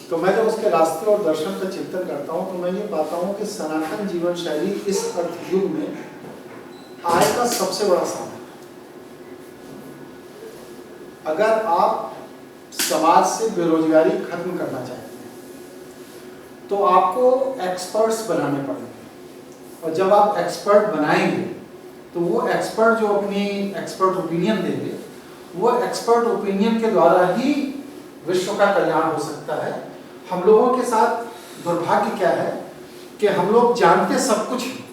तो मैं जब उसके रास्ते और दर्शन का चिंतन करता हूँ तो मैं ये पाता हूँ कि सनातन जीवन शैली इस अर्थ युग में आय का सबसे बड़ा साधन है। अगर आप समाज से बेरोजगारी खत्म करना चाहते हैं तो आपको एक्सपर्ट्स बनाने पड़ेंगे, और जब आप एक्सपर्ट बनाएंगे तो वो एक्सपर्ट जो अपनी एक्सपर्ट ओपिनियन देंगे, वो एक्सपर्ट ओपिनियन के द्वारा ही विश्व का कल्याण हो सकता है। हम लोगों के साथ दुर्भाग्य क्या है कि हम लोग जानते सब कुछ हैं।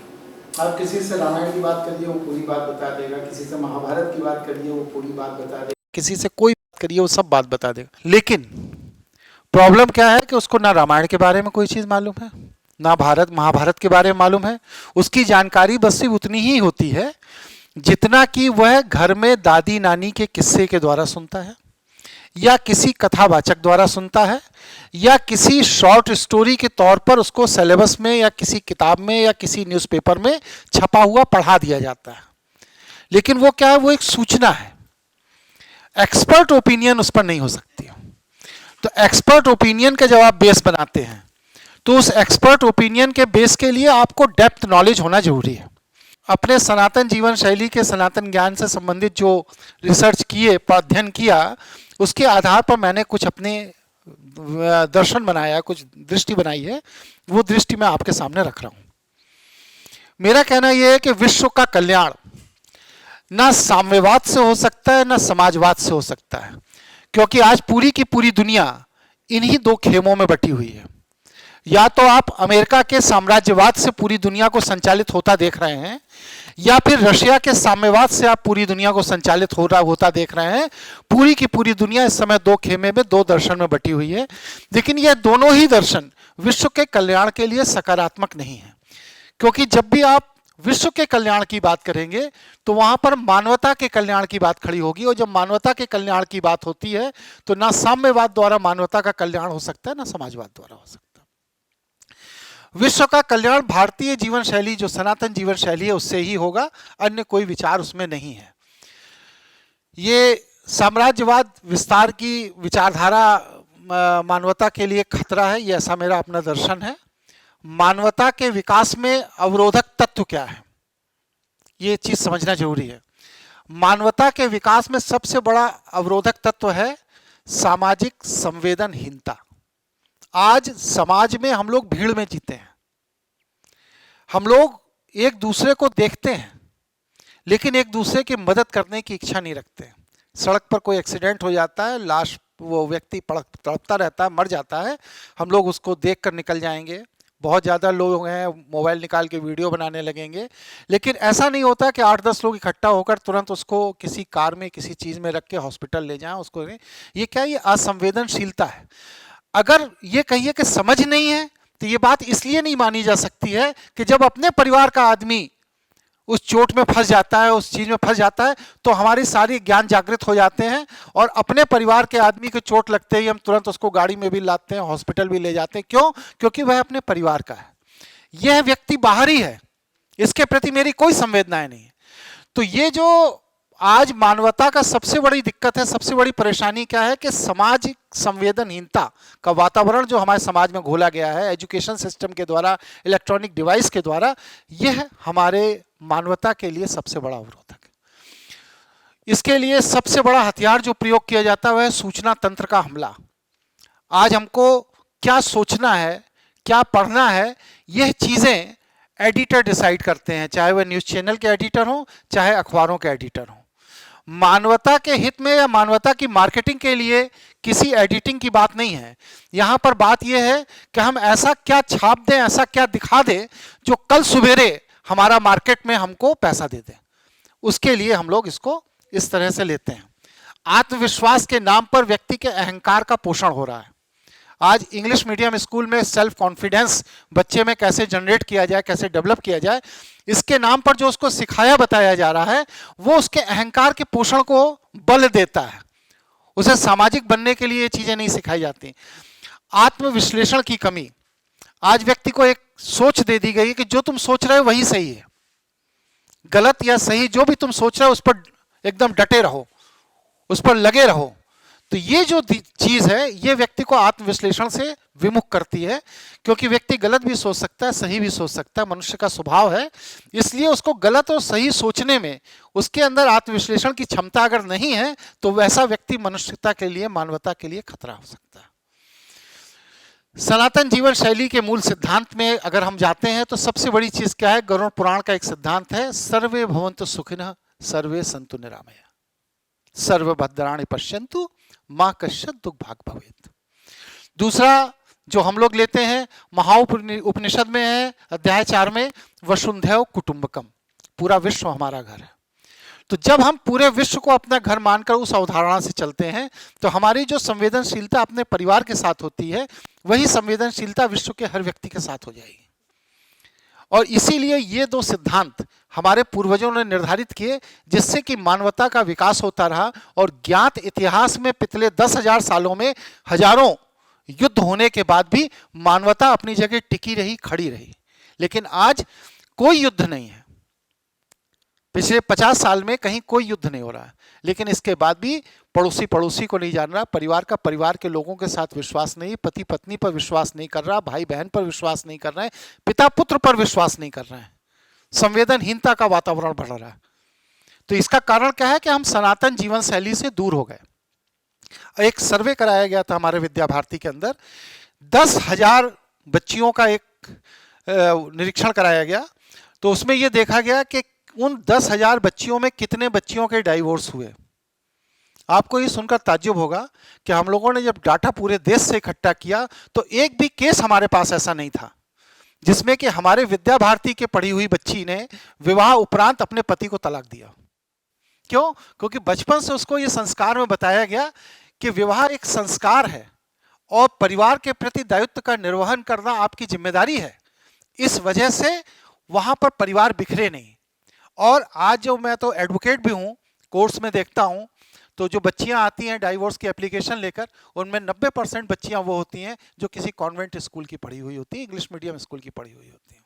आप किसी से रामायण की बात करिए वो पूरी बात बता देगा, किसी से महाभारत की बात करिए वो पूरी बात बता देगा, किसी से कोई बात करिए वो सब बात बता देगा। लेकिन प्रॉब्लम क्या है कि उसको ना रामायण के बारे में कोई चीज़ मालूम है, ना भारत महाभारत के बारे में मालूम है। उसकी जानकारी बस सिर्फ उतनी ही होती है जितना कि वह घर में दादी नानी के किस्से के द्वारा सुनता है, या किसी कथावाचक द्वारा सुनता है, या किसी शॉर्ट स्टोरी के तौर पर उसको सिलेबस में या किसी किताब में या किसी न्यूज़पेपर में छपा हुआ पढ़ा दिया जाता है। लेकिन वो क्या है, वो एक सूचना है। एक्सपर्ट ओपिनियन उस पर नहीं हो सकती। तो एक्सपर्ट ओपिनियन का जब आप बेस बनाते हैं तो उस एक्सपर्ट ओपिनियन के बेस के लिए आपको डेप्थ नॉलेज होना जरूरी है। अपने सनातन जीवन शैली के सनातन ज्ञान से संबंधित जो रिसर्च किए, अध्ययन किया, उसके आधार पर मैंने कुछ अपने दर्शन बनाया, कुछ दृष्टि बनाई है। वो दृष्टि मैं आपके सामने रख रहा हूँ। मेरा कहना यह है कि विश्व का कल्याण ना साम्यवाद से हो सकता है ना समाजवाद से हो सकता है, क्योंकि आज पूरी की पूरी दुनिया इन्हीं दो खेमों में बटी हुई है। या तो आप अमेरिका के साम्राज्यवाद से पूरी दुनिया को संचालित होता देख रहे हैं, या फिर रशिया के साम्यवाद से आप पूरी दुनिया को संचालित होता देख रहे हैं। पूरी की पूरी दुनिया इस समय दो खेमे में, दो दर्शन में बटी हुई है। लेकिन यह दोनों ही दर्शन विश्व के कल्याण के लिए सकारात्मक नहीं है, क्योंकि जब भी आप विश्व के कल्याण की बात करेंगे तो वहां पर मानवता के कल्याण की बात खड़ी होगी, और जब मानवता के कल्याण की बात होती है तो ना साम्यवाद द्वारा मानवता का कल्याण हो सकता है, ना समाजवाद द्वारा हो सकता है। विश्व का कल्याण भारतीय जीवन शैली, जो सनातन जीवन शैली है, उससे ही होगा, अन्य कोई विचार उसमें नहीं है। ये साम्राज्यवाद विस्तार की विचारधारा मानवता के लिए खतरा है, ये ऐसा मेरा अपना दर्शन है। मानवता के विकास में अवरोधक तत्व क्या है, ये चीज समझना जरूरी है। मानवता के विकास में सबसे बड़ा अवरोधक तत्व है सामाजिक संवेदनहीनता। आज समाज में हम लोग भीड़ में जीते हैं। हम लोग एक दूसरे को देखते हैं लेकिन एक दूसरे की मदद करने की इच्छा नहीं रखते। सड़क पर कोई एक्सीडेंट हो जाता है, लाश, वो व्यक्ति तड़पता रहता है, मर जाता है, हम लोग उसको देख कर निकल जाएंगे। बहुत ज़्यादा लोग हैं, मोबाइल निकाल के वीडियो बनाने लगेंगे। लेकिन ऐसा नहीं होता कि 8-10 लोग इकट्ठा होकर तुरंत उसको किसी कार में, किसी चीज़ में रख के हॉस्पिटल ले जाएं उसको। ये क्या, ये असंवेदनशीलता है। अगर ये कहिए कि समझ नहीं है तो ये बात इसलिए नहीं मानी जा सकती है कि जब अपने परिवार का आदमी उस चोट में फंस जाता है, उस चीज में फंस जाता है, तो हमारी सारी ज्ञान जागृत हो जाते हैं और अपने परिवार के आदमी को चोट लगते ही हम तुरंत उसको गाड़ी में भी लाते हैं, हॉस्पिटल भी ले जाते हैं। क्यों? क्योंकि वह अपने परिवार का है। यह व्यक्ति बाहरी है, इसके प्रति मेरी कोई संवेदनाएं नहीं है। तो ये जो आज मानवता का सबसे बड़ी दिक्कत है, सबसे बड़ी परेशानी क्या है कि सामाजिक संवेदनहीनता का वातावरण जो हमारे समाज में घोला गया है एजुकेशन सिस्टम के द्वारा, इलेक्ट्रॉनिक डिवाइस के द्वारा, यह हमारे मानवता के लिए सबसे बड़ा अवरोधक है। इसके लिए सबसे बड़ा हथियार जो प्रयोग किया जाता है वह है सूचना तंत्र का हमला। आज हमको क्या सोचना है, क्या पढ़ना है, यह चीजें एडिटर डिसाइड करते हैं, चाहे वह न्यूज चैनल के एडिटर हो, चाहे अखबारों के एडिटर हो। मानवता के हित में या मानवता की मार्केटिंग के लिए किसी एडिटिंग की बात नहीं है। यहां पर बात यह है कि हम ऐसा क्या छाप दें, ऐसा क्या दिखा दें जो कल सुबेरे हमारा मार्केट में हमको पैसा दे दे। उसके लिए हम लोग इसको इस तरह से लेते हैं। आत्मविश्वास के नाम पर व्यक्ति के अहंकार का पोषण हो रहा है। आज इंग्लिश मीडियम स्कूल में सेल्फ कॉन्फिडेंस बच्चे में कैसे जनरेट किया जाए, कैसे डेवलप किया जाए, इसके नाम पर जो उसको सिखाया बताया जा रहा है वो उसके अहंकार के पोषण को बल देता है। उसे सामाजिक बनने के लिए ये चीजें नहीं सिखाई जाती। आत्मविश्लेषण की कमी, आज व्यक्ति को एक सोच दे दी गई है कि जो तुम सोच रहे हो वही सही है। गलत या सही जो भी तुम सोच रहे हो उस पर एकदम डटे रहो, उस पर लगे रहो। तो ये जो चीज है ये व्यक्ति को आत्मविश्लेषण से विमुख करती है, क्योंकि व्यक्ति गलत भी सोच सकता है, सही भी सोच सकता है, मनुष्य का स्वभाव है। इसलिए उसको गलत और सही सोचने में उसके अंदर आत्मविश्लेषण की क्षमता अगर नहीं है तो वैसा व्यक्ति मनुष्यता के लिए, मानवता के लिए खतरा हो सकता है। सनातन जीवन शैली के मूल सिद्धांत में अगर हम जाते हैं तो सबसे बड़ी चीज क्या है? गरुड़ पुराण का एक सिद्धांत है, सर्वे भवन्तु सुखिनः सर्वे सन्तु निरामया सर्वभद्राणि पश्यन्तु मां कश्चित् दुख भाग भवेत्। दूसरा जो हम लोग लेते हैं महाउपनिषद में है, अध्याय 4 में, वसुंधैव कुटुंबकम, पूरा विश्व हमारा घर है। तो जब हम पूरे विश्व को अपना घर मानकर उस अवधारणा से चलते हैं तो हमारी जो संवेदनशीलता अपने परिवार के साथ होती है वही संवेदनशीलता विश्व के हर व्यक्ति के साथ हो जाएगी। और इसीलिए ये दो सिद्धांत हमारे पूर्वजों ने निर्धारित किए, जिससे कि मानवता का विकास होता रहा। और ज्ञात इतिहास में पिछले 10,000 सालों में हजारों युद्ध होने के बाद भी मानवता अपनी जगह टिकी रही, खड़ी रही। लेकिन आज कोई युद्ध नहीं है, पिछले 50 साल में कहीं कोई युद्ध नहीं हो रहा है, लेकिन इसके बाद भी पड़ोसी पड़ोसी को नहीं जान रहा, परिवार का परिवार के लोगों के साथ विश्वास नहीं, पति पत्नी पर विश्वास नहीं कर रहा, भाई बहन पर विश्वास नहीं कर रहा है, पिता पुत्र पर विश्वास नहीं कर रहे हैं, संवेदनहीनता का वातावरण बढ़ रहा है। तो इसका कारण क्या है कि हम सनातन जीवन शैली से दूर हो गए। एक सर्वे कराया गया था हमारे विद्या भारती के अंदर, 10,000 बच्चियों का एक निरीक्षण कराया गया। तो उसमें यह देखा गया कि उन 10,000 बच्चियों में कितने बच्चियों के डाइवोर्स हुए। आपको ये सुनकर ताज्जुब होगा कि हम लोगों ने जब डाटा पूरे देश से इकट्ठा किया तो एक भी केस हमारे पास ऐसा नहीं था जिसमें कि हमारे विद्या भारती के पढ़ी हुई बच्ची ने विवाह उपरांत अपने पति को तलाक दिया। क्यों? क्योंकि बचपन से उसको ये संस्कार में बताया गया कि विवाह एक संस्कार है और परिवार के प्रति दायित्व का निर्वहन करना आपकी जिम्मेदारी है। इस वजह से वहां पर परिवार बिखरे नहीं। और आज जो मैं तो एडवोकेट भी हूं, कोर्स में देखता हूं तो जो बच्चियां आती हैं डाइवोर्स की एप्लीकेशन लेकर, उनमें 90% बच्चियां वो होती हैं जो किसी कॉन्वेंट स्कूल की पढ़ी हुई होती है, इंग्लिश मीडियम स्कूल की पढ़ी हुई होती है।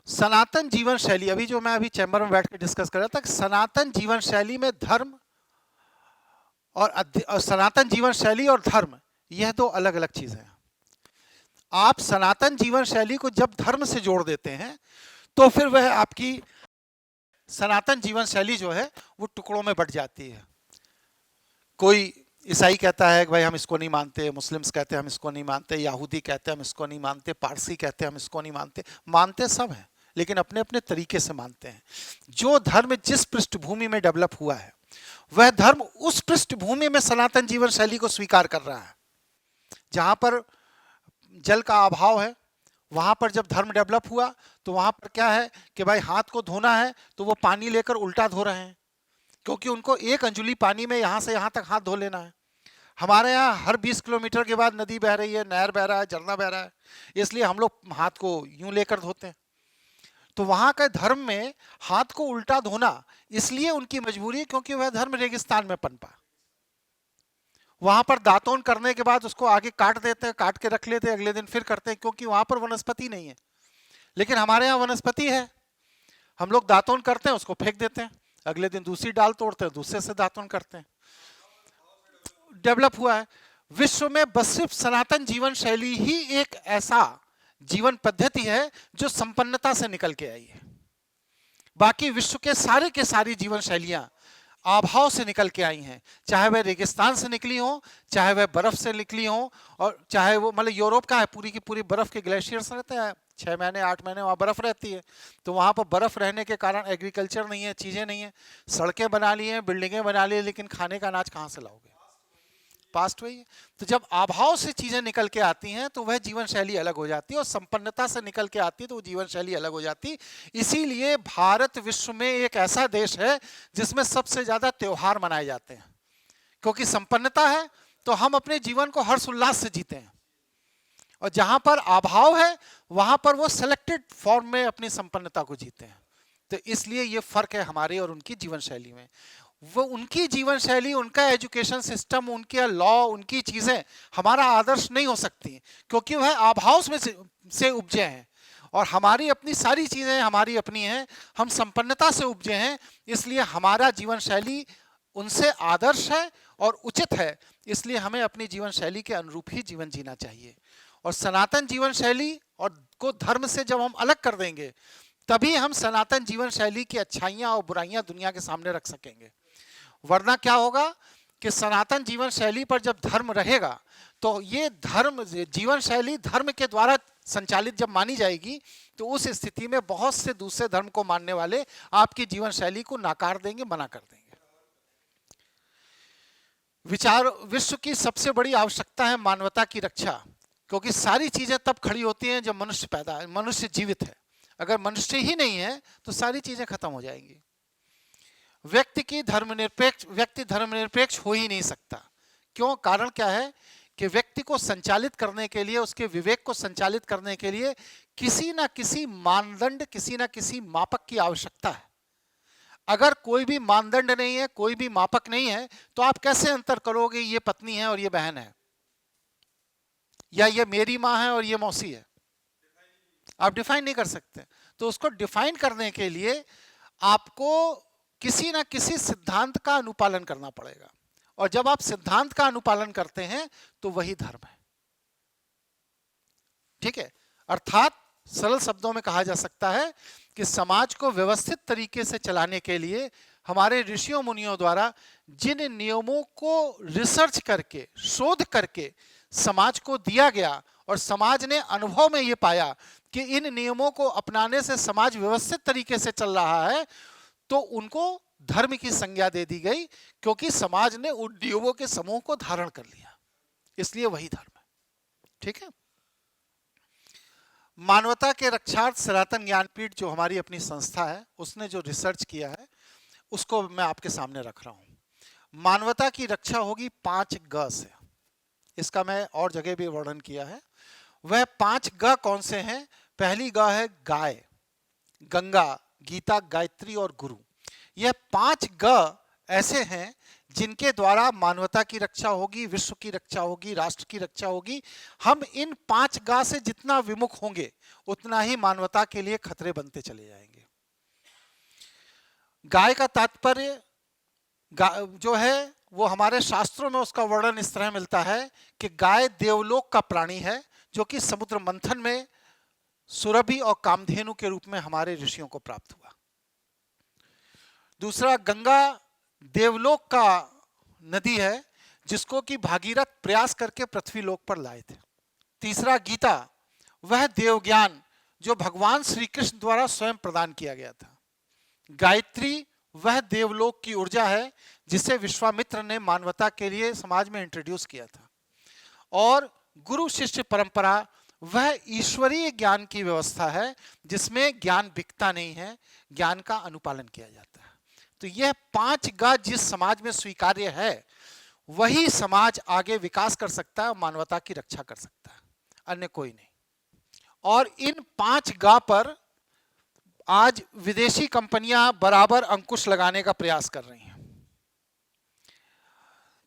सनातन जीवन शैली, अभी जो मैं अभी चैम्बर में बैठ के डिस्कस कर रहा था, सनातन जीवन शैली में धर्म और सनातन जीवन शैली और धर्म, यह दो अलग अलग चीजें हैं। आप सनातन जीवन शैली को जब धर्म से जोड़ देते हैं तो फिर वह आपकी सनातन जीवन शैली जो है वो टुकड़ों में बट जाती है। कोई ईसाई कहता है कि भाई हम इसको नहीं मानते, मुस्लिम्स कहते हैं हम इसको नहीं मानते, यहूदी कहते हैं हम इसको नहीं मानते, पारसी कहते हैं हम इसको नहीं मानते। मानते सब हैं लेकिन अपने अपने तरीके से मानते हैं। जो धर्म जिस पृष्ठभूमि में डेवलप हुआ है वह धर्म उस पृष्ठभूमि में सनातन जीवन शैली को स्वीकार कर रहा है। जहां पर जल का अभाव है वहां पर जब धर्म डेवलप हुआ तो वहां पर क्या है कि भाई हाथ को धोना है तो वो पानी लेकर उल्टा धो रहे हैं, क्योंकि उनको एक अंजुली पानी में यहां से यहां तक हाथ धो लेना है। हमारे यहाँ हर 20 किलोमीटर के बाद नदी बह रही है, नहर बह रहा है, झरना बह रहा है, इसलिए हम लोग हाथ को यूं लेकर धोते हैं। तो वहां के धर्म में हाथ को उल्टा धोना इसलिए उनकी मजबूरी है क्योंकि वह धर्म रेगिस्तान में पनपा। वहां पर दातून करने के बाद उसको आगे काट देते हैं, काट के रख लेते हैं, अगले दिन फिर करते हैं, क्योंकि वहां पर वनस्पति नहीं है। लेकिन हमारे यहाँ वनस्पति है, हम लोग दातून करते हैं उसको फेंक देते हैं, अगले दिन दूसरी डाल तोड़ते हैं, दूसरे से दातून करते हैं। डेवलप हुआ है। विश्व में बस सिर्फ सनातन जीवन शैली ही एक ऐसा जीवन पद्धति है जो संपन्नता से निकल के आई है। बाकी विश्व के सारी जीवन शैलियां अभाव से निकल के आई हैं, चाहे वह रेगिस्तान से निकली हो, चाहे वह बर्फ से निकली हो, और चाहे वो मतलब यूरोप का है, पूरी की पूरी बर्फ के ग्लेशियर्स रहते हैं, 6 महीने 8 महीने वहाँ बर्फ रहती है। तो वहाँ पर बर्फ रहने के कारण एग्रीकल्चर नहीं है, चीज़ें नहीं है, सड़कें बना ली हैं, बिल्डिंगें बना ली, लेकिन खाने का अनाज कहाँ से लाओगे? पास्ट हुई है। तो जब अभाव से चीजें निकल के आती हैं तो वह जीवन शैली अलग हो जाती है, और संपन्नता से निकल के आती है तो वो जीवन शैली अलग हो जाती है। इसीलिए भारत विश्व में एक ऐसा देश है जिसमें सबसे ज्यादा त्योहार मनाए जाते हैं, क्योंकि संपन्नता है तो हम अपने जीवन को हर्ष उल्लास से जीते हैं, और जहां पर अभाव है वहां पर वो सिलेक्टेड फॉर्म में अपनी संपन्नता को जीते हैं। तो इसलिए ये फर्क है हमारी और उनकी जीवन शैली में। वो उनकी जीवन शैली, उनका एजुकेशन सिस्टम, उनके लॉ, उनकी चीजें हमारा आदर्श नहीं हो सकती, क्योंकि वह अभाव में से उपजे हैं, और हमारी अपनी सारी चीजें हमारी अपनी हैं, हम संपन्नता से उपजे हैं, इसलिए हमारा जीवन शैली उनसे आदर्श है और उचित है। इसलिए हमें अपनी जीवन शैली के अनुरूप ही जीवन जीना चाहिए। और सनातन जीवन शैली और को धर्म से जब हम अलग कर देंगे, तभी हम सनातन जीवन शैली की अच्छाइयां और बुराइयां दुनिया के सामने रख सकेंगे। वरना क्या होगा कि सनातन जीवन शैली पर जब धर्म रहेगा, तो ये धर्म जीवन शैली धर्म के द्वारा संचालित जब मानी जाएगी, तो उस स्थिति में बहुत से दूसरे धर्म को मानने वाले आपकी जीवन शैली को नाकार देंगे, मना कर देंगे। विचार विश्व की सबसे बड़ी आवश्यकता है मानवता की रक्षा, क्योंकि सारी चीजें तब खड़ी होती हैं जब मनुष्य जीवित है। अगर मनुष्य ही नहीं है तो सारी चीजें खत्म हो जाएंगी। व्यक्ति धर्मनिरपेक्ष हो ही नहीं सकता। क्यों? कारण क्या है कि व्यक्ति को संचालित करने के लिए, उसके विवेक को संचालित करने के लिए किसी ना किसी मानदंड, किसी ना किसी मापक की आवश्यकता है। अगर कोई भी मानदंड नहीं है, कोई भी मापक नहीं है, तो आप कैसे अंतर करोगे ये पत्नी है और ये बहन है, या ये मेरी माँ है और ये मौसी है? आप डिफाइन नहीं कर सकते। तो उसको डिफाइन करने के लिए आपको किसी ना किसी सिद्धांत का अनुपालन करना पड़ेगा, और जब आप सिद्धांत का अनुपालन करते हैं तो वही धर्म है। ठीक है? अर्थात सरल शब्दों में कहा जा सकता है कि समाज को व्यवस्थित तरीके से चलाने के लिए हमारे ऋषियों मुनियों द्वारा जिन नियमों को रिसर्च करके, शोध करके समाज को दिया गया, और समाज ने अनुभव में ये पाया कि इन नियमों को अपनाने से समाज व्यवस्थित तरीके से चल रहा है, तो उनको धर्म की संज्ञा दे दी गई, क्योंकि समाज ने उन नियमों के समूह को धारण कर लिया, इसलिए वही धर्म है। ठीक है? मानवता के रक्षार्थ सनातन ज्ञानपीठ जो हमारी अपनी संस्था है, उसने जो रिसर्च किया है उसको मैं आपके सामने रख रहा हूं। मानवता की रक्षा होगी 5 ग से। इसका मैं और जगह भी वर्णन किया है। वह 5 ग कौन से हैं? पहली ग है गाय, गंगा, गीता, गायत्री और गुरु। यह 5 ग ऐसे हैं जिनके द्वारा मानवता की रक्षा होगी, विश्व की रक्षा होगी, राष्ट्र की रक्षा होगी। हम इन 5 गा से जितना विमुख होंगे, उतना ही मानवता के लिए खतरे बनते चले जाएंगे। गाय का तात्पर्य जो है वो हमारे शास्त्रों में उसका वर्णन इस तरह मिलता है कि गाय देवलोक का प्राणी है, जो कि समुद्र मंथन में सुरभि और कामधेनु के रूप में हमारे ऋषियों को प्राप्त हुआ। दूसरा, गंगा देवलोक का नदी है, जिसको कि भागीरथ प्रयास करके पृथ्वी लोक पर लाए थे। तीसरा, गीता, वह देव ज्ञान जो भगवान श्री कृष्ण द्वारा स्वयं प्रदान किया गया था। गायत्री, वह देवलोक की ऊर्जा है जिसे विश्वामित्र ने मानवता के लिए समाज में इंट्रोड्यूस किया था। और गुरु शिष्य परंपरा, वह ईश्वरीय ज्ञान की व्यवस्था है जिसमें ज्ञान बिकता नहीं है, ज्ञान का अनुपालन किया जाता है। तो यह 5 गा जिस समाज में स्वीकार्य है, वही समाज आगे विकास कर सकता है और मानवता की रक्षा कर सकता है, अन्य कोई नहीं। और इन 5 गा पर आज विदेशी कंपनियां बराबर अंकुश लगाने का प्रयास कर रही हैं।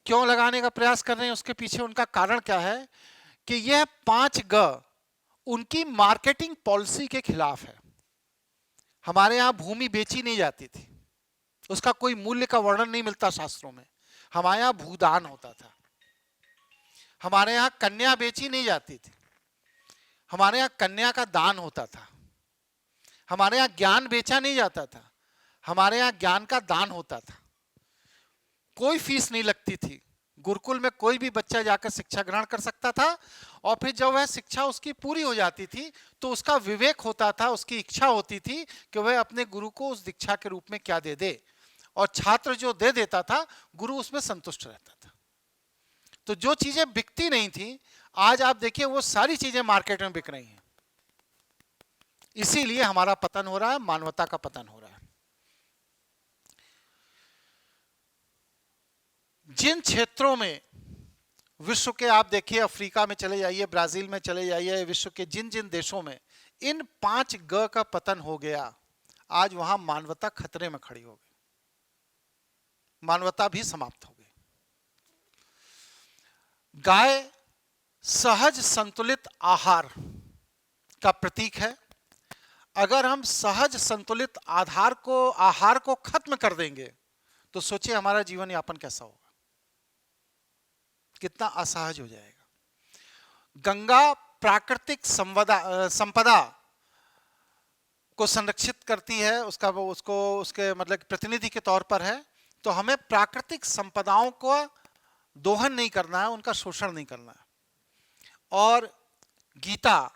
क्यों लगाने का प्रयास कर रहे हैं? उसके पीछे उनका कारण क्या है कि यह 5 ग उनकी मार्केटिंग पॉलिसी के खिलाफ है। हमारे यहां भूमि बेची नहीं जाती थी, उसका कोई मूल्य का वर्णन नहीं मिलता शास्त्रों में। हमारे यहां भूदान होता था। हमारे यहां कन्या बेची नहीं जाती थी, हमारे यहां कन्या का दान होता था। हमारे यहां ज्ञान बेचा नहीं जाता था, हमारे यहां ज्ञान का दान होता था। कोई फीस नहीं लगती थी। गुरुकुल में कोई भी बच्चा जाकर शिक्षा ग्रहण कर सकता था, और फिर जब वह शिक्षा उसकी पूरी हो जाती थी तो उसका विवेक होता था, उसकी इच्छा होती थी कि वह अपने गुरु को उस दीक्षा के रूप में क्या दे दे, और छात्र जो दे देता था गुरु उसमें संतुष्ट रहता था। तो जो चीजें बिकती नहीं थी, आज आप देखिए वो सारी चीजें मार्केट में बिक रही हैं। इसीलिए हमारा पतन हो रहा है, मानवता का पतन हो रहा है। जिन क्षेत्रों में विश्व के, आप देखिए अफ्रीका में चले जाइए, ब्राजील में चले जाइए, विश्व के जिन जिन देशों में इन 5 ग का पतन हो गया, आज वहां मानवता खतरे में खड़ी हो गई, मानवता भी समाप्त हो गई। गाय सहज संतुलित आहार का प्रतीक है। अगर हम सहज संतुलित आहार को खत्म कर देंगे तो सोचिए हमारा जीवन यापन कैसा होगा। कितना असहज हो जाएगा। गंगा प्राकृतिक संपदा को संरक्षित करती है, उसके मतलब प्रतिनिधि के तौर पर है। तो हमें प्राकृतिक संपदाओं को दोहन नहीं करना है, उनका शोषण नहीं करना है। और गीता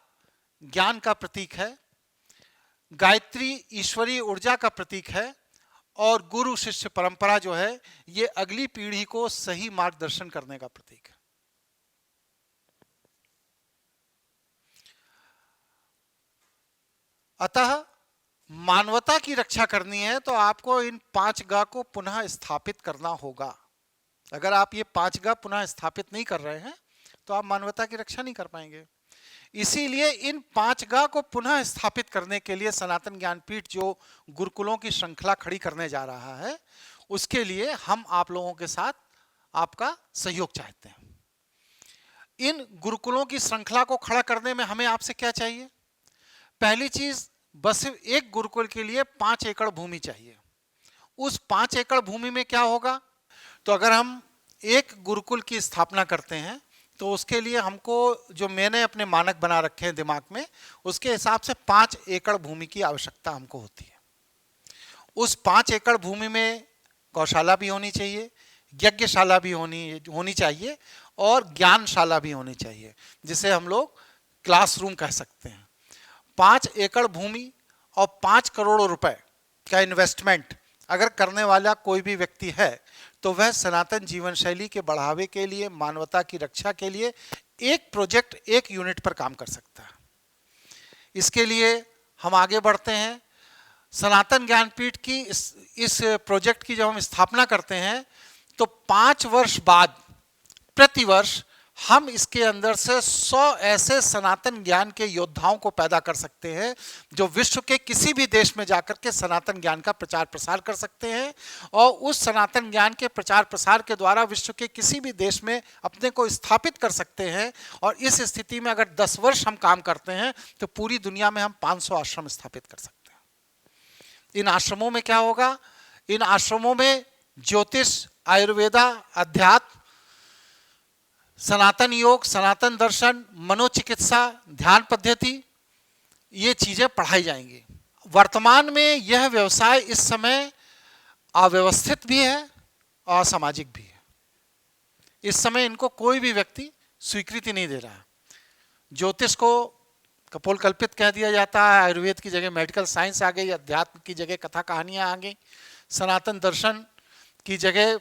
ज्ञान का प्रतीक है, गायत्री ईश्वरीय ऊर्जा का प्रतीक है, और गुरु शिष्य परंपरा जो है ये अगली पीढ़ी को सही मार्गदर्शन करने का प्रतीक है। अतः मानवता की रक्षा करनी है तो आपको इन 5 गा को पुनः स्थापित करना होगा। अगर आप ये 5 गा पुनः स्थापित नहीं कर रहे हैं तो आप मानवता की रक्षा नहीं कर पाएंगे। इसीलिए इन 5 गा को पुनः स्थापित करने के लिए सनातन ज्ञानपीठ जो गुरुकुलों की श्रृंखला खड़ी करने जा रहा है, उसके लिए हम आप लोगों के साथ आपका सहयोग चाहते हैं। इन गुरुकुलों की श्रृंखला को खड़ा करने में हमें आपसे क्या चाहिए? पहली चीज, बस एक गुरुकुल के लिए 5 एकड़ भूमि चाहिए। उस 5 एकड़ भूमि में क्या होगा? तो अगर हम एक गुरुकुल की स्थापना करते हैं तो उसके लिए हमको, जो मैंने अपने मानक बना रखे हैं दिमाग में, उसके हिसाब से 5 एकड़ भूमि की आवश्यकता हमको होती है। उस 5 एकड़ भूमि में गौशाला भी होनी चाहिए, यज्ञशाला भी होनी चाहिए, और ज्ञानशाला भी होनी चाहिए, जिसे हम लोग क्लासरूम कह सकते हैं। 5 एकड़ भूमि और 5 करोड़ रुपए का इन्वेस्टमेंट अगर करने वाला कोई भी व्यक्ति है तो वह सनातन जीवन शैली के बढ़ावे के लिए, मानवता की रक्षा के लिए एक प्रोजेक्ट, एक यूनिट पर काम कर सकता है। इसके लिए हम आगे बढ़ते हैं। सनातन ज्ञानपीठ की इस प्रोजेक्ट की जब हम स्थापना करते हैं तो 5 वर्ष बाद प्रतिवर्ष हम इसके अंदर से 100 ऐसे सनातन ज्ञान के योद्धाओं को पैदा कर सकते हैं जो विश्व के किसी भी देश में जाकर के सनातन ज्ञान का प्रचार प्रसार कर सकते हैं, और उस सनातन ज्ञान के प्रचार प्रसार के द्वारा विश्व के किसी भी देश में अपने को स्थापित कर सकते हैं। और इस स्थिति में अगर 10 वर्ष हम काम करते हैं तो पूरी दुनिया में हम 500 आश्रम स्थापित कर सकते हैं। इन आश्रमों में क्या होगा? इन आश्रमों में ज्योतिष, आयुर्वेदा, अध्यात्म, सनातन योग, सनातन दर्शन, मनोचिकित्सा, ध्यान पद्धति, ये चीजें पढ़ाई जाएंगी। वर्तमान में यह व्यवसाय इस समय अव्यवस्थित भी है और असामाजिक भी है। इस समय इनको कोई भी व्यक्ति स्वीकृति नहीं दे रहा है। ज्योतिष को कपोल कल्पित कह दिया जाता है, आयुर्वेद की जगह मेडिकल साइंस आ गई, अध्यात्म की जगह कथा कहानियां आ गई, सनातन दर्शन की जगह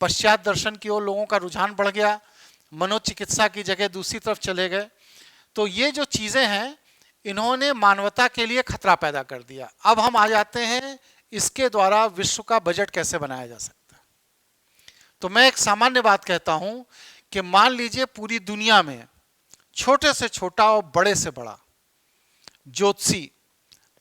पश्चात दर्शन की ओर लोगों का रुझान बढ़ गया, मनोचिकित्सा की जगह दूसरी तरफ चले गए। तो ये जो चीजें हैं इन्होंने मानवता के लिए खतरा पैदा कर दिया। अब हम आ जाते हैं इसके द्वारा विश्व का बजट कैसे बनाया जा सकता है। तो मैं एक सामान्य बात कहता हूं कि मान लीजिए पूरी दुनिया में छोटे से छोटा और बड़े से बड़ा ज्योतिषी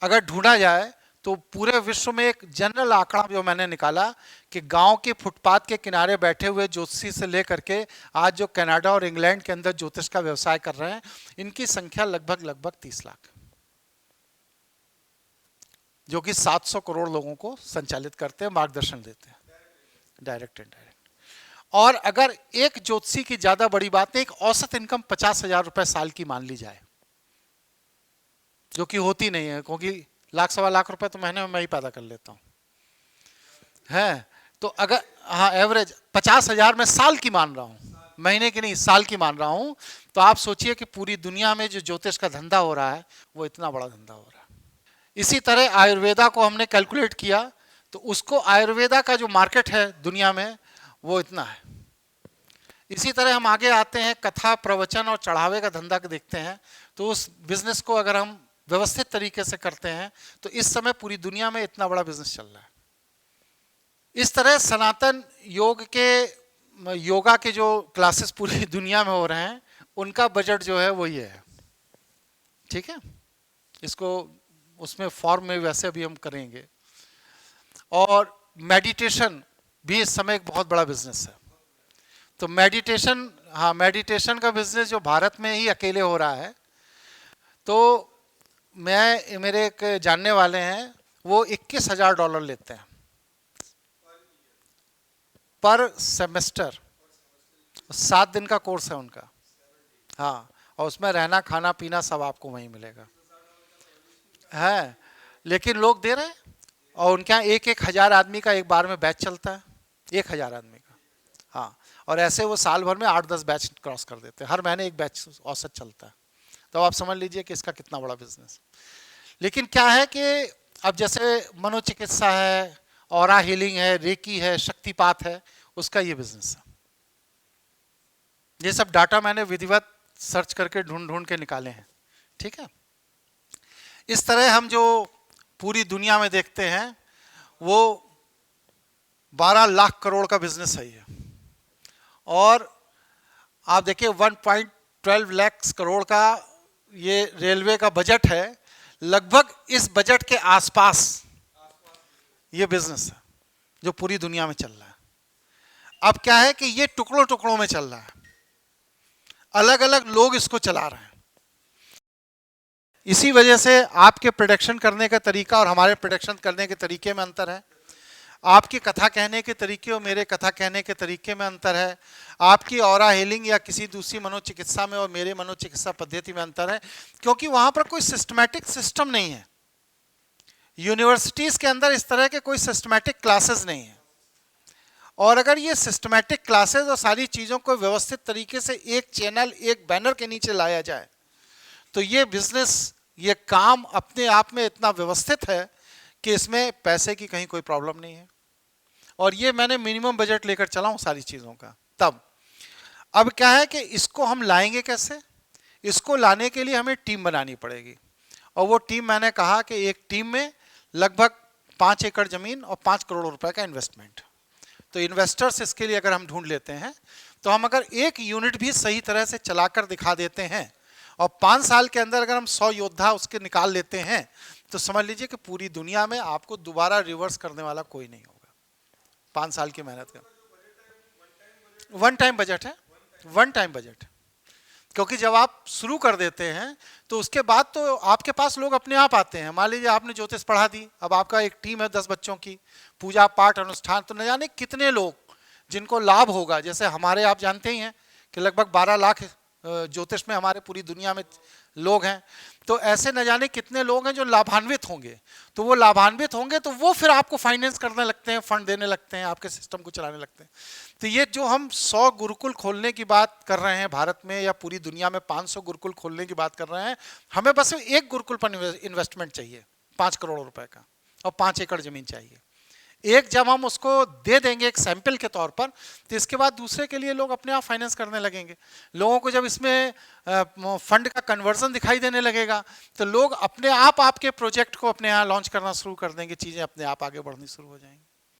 अगर ढूंढा जाए तो पूरे विश्व में एक जनरल आंकड़ा जो मैंने निकाला कि गांव के फुटपाथ के किनारे बैठे हुए ज्योतिषी से लेकर के आज जो कनाडा और इंग्लैंड के अंदर ज्योतिष का व्यवसाय कर रहे हैं, इनकी संख्या लगभग 30 लाख, जो कि 700 करोड़ लोगों को संचालित करते हैं, मार्गदर्शन देते हैं, डायरेक्ट इनडायरेक्ट। और अगर एक ज्योतिषी की ज्यादा बड़ी बात है, एक औसत इनकम 50,000 रुपए साल की मान ली जाए, जो कि होती नहीं है, क्योंकि लाख सवा लाख रुपए तो महीने में मैं ही पैदा कर लेता हूँ, है। तो अगर हाँ एवरेज 50,000 में साल की मान रहा हूँ, महीने की नहीं साल की मान रहा हूँ, तो आप सोचिए कि पूरी दुनिया में जो ज्योतिष का धंधा हो रहा है वो इतना बड़ा धंधा हो रहा है। इसी तरह आयुर्वेदा को हमने कैलकुलेट किया तो उसको आयुर्वेदा का जो मार्केट है दुनिया में वो इतना है। इसी तरह हम आगे आते हैं, कथा, प्रवचन और चढ़ावे का धंधा देखते हैं। तो उस बिजनेस को अगर हम व्यवस्थित तरीके से करते हैं तो इस समय पूरी दुनिया में इतना बड़ा बिजनेस चल रहा है। इस तरह सनातन योगा के जो क्लासेस पूरी दुनिया में हो रहे हैं उनका बजट जो है वो ये है, ठीक है। इसको उसमें फॉर्म में वैसे अभी हम करेंगे। और मेडिटेशन भी इस समय एक बहुत बड़ा बिजनेस है। तो मेडिटेशन, हाँ मेडिटेशन का बिजनेस जो भारत में ही अकेले हो रहा है, तो मेरे एक जानने वाले हैं वो $21,000 लेते हैं पर सेमेस्टर, 7 दिन का कोर्स है उनका। हाँ, और उसमें रहना खाना पीना सब आपको वहीं मिलेगा है। लेकिन लोग दे रहे हैं, और उनके यहाँ 1,000 आदमी का एक बार में बैच चलता है, 1,000 आदमी का। हाँ, और ऐसे वो साल भर में 8-10 बैच क्रॉस कर देते हैं, हर महीने एक बैच औसत चलता है। तो आप समझ लीजिए कि इसका कितना बड़ा बिजनेस। लेकिन क्या है कि अब जैसे मनोचिकित्सा है, ऑरा हीलिंग है, रेकी है, शक्तिपात है, उसका ये बिजनेस है। ये सब डाटा मैंने विधिवत सर्च करके ढूंढ ढूंढ के निकाले हैं, ठीक है। इस तरह हम जो पूरी दुनिया में देखते हैं वो 12 लाख करोड़ का बिजनेस है ये। और आप देखिए 1.12 लाख करोड़ का ये रेलवे का बजट है, लगभग इस बजट के आसपास ये बिजनेस है जो पूरी दुनिया में चल रहा है। अब क्या है कि ये टुकड़ों टुकड़ों में चल रहा है, अलग अलग लोग इसको चला रहे हैं। इसी वजह से आपके प्रोडक्शन करने का तरीका और हमारे प्रोडक्शन करने के तरीके में अंतर है। आपकी कथा कहने के तरीके और मेरे कथा कहने के तरीके में अंतर है। आपकी ऑरा हीलिंग या किसी दूसरी मनोचिकित्सा में और मेरे मनोचिकित्सा पद्धति में अंतर है, क्योंकि वहां पर कोई सिस्टमैटिक सिस्टम नहीं है। यूनिवर्सिटीज के अंदर इस तरह के कोई सिस्टमैटिक क्लासेस नहीं है। और अगर ये सिस्टमैटिक क्लासेस और सारी चीज़ों को व्यवस्थित तरीके से एक चैनल, एक बैनर के नीचे लाया जाए, तो ये बिजनेस, ये काम अपने आप में इतना व्यवस्थित है कि इसमें पैसे की कहीं कोई प्रॉब्लम नहीं है। और ये मैंने मिनिमम बजट लेकर चला हूँ सारी चीज़ों का। तब अब क्या है कि इसको हम लाएंगे कैसे? इसको लाने के लिए हमें टीम बनानी पड़ेगी। और वो टीम, मैंने कहा कि एक टीम में लगभग 5 एकड़ ज़मीन और 5 करोड़ रुपए का इन्वेस्टमेंट। तो इन्वेस्टर्स इसके लिए अगर हम ढूंढ लेते हैं, तो हम अगर एक यूनिट भी सही तरह से चलाकर दिखा देते हैं और 5 साल के अंदर अगर हम 100 योद्धा उसके निकाल लेते हैं, तो समझ लीजिए कि पूरी दुनिया में आपको दोबारा रिवर्स करने वाला कोई नहीं होगा। 5 साल की मेहनत का वन टाइम बजट है, वन टाइम बजट। क्योंकि जब आप शुरू कर देते हैं तो उसके बाद तो आपके पास लोग अपने आप आते हैं। मान लीजिए आपने ज्योतिष पढ़ा दी, अब आपका एक टीम है 10 बच्चों की, पूजा पाठ अनुष्ठान, तो न जाने कितने लोग जिनको लाभ होगा। जैसे हमारे, आप जानते ही हैं कि लगभग 12 लाख ज्योतिष में हमारे पूरी दुनिया में लोग हैं। तो ऐसे न जाने कितने लोग हैं जो लाभान्वित होंगे। तो वो लाभान्वित होंगे तो वो फिर आपको फाइनेंस करने लगते हैं, फंड देने लगते हैं, आपके सिस्टम को चलाने लगते हैं। तो ये जो हम 100 गुरुकुल खोलने की बात कर रहे हैं भारत में, या पूरी दुनिया में 500 गुरुकुल खोलने की बात कर रहे हैं, हमें बस एक गुरुकुल पर इन्वेस्टमेंट चाहिए 5 करोड़ रुपए का, और 5 एकड़ जमीन चाहिए। एक जब हम उसको दे देंगे एक सैंपल के तौर पर, तो इसके बाद दूसरे के लिए लोग अपने आप फाइनेंस करने लगेंगे। लोगों को जब इसमें फंड का कन्वर्जन दिखाई देने लगेगा, तो लोग अपने आप आपके प्रोजेक्ट को अपने यहाँ लॉन्च करना शुरू कर देंगे, चीज़ें अपने आप आगे बढ़नी शुरू हो जाएंगी।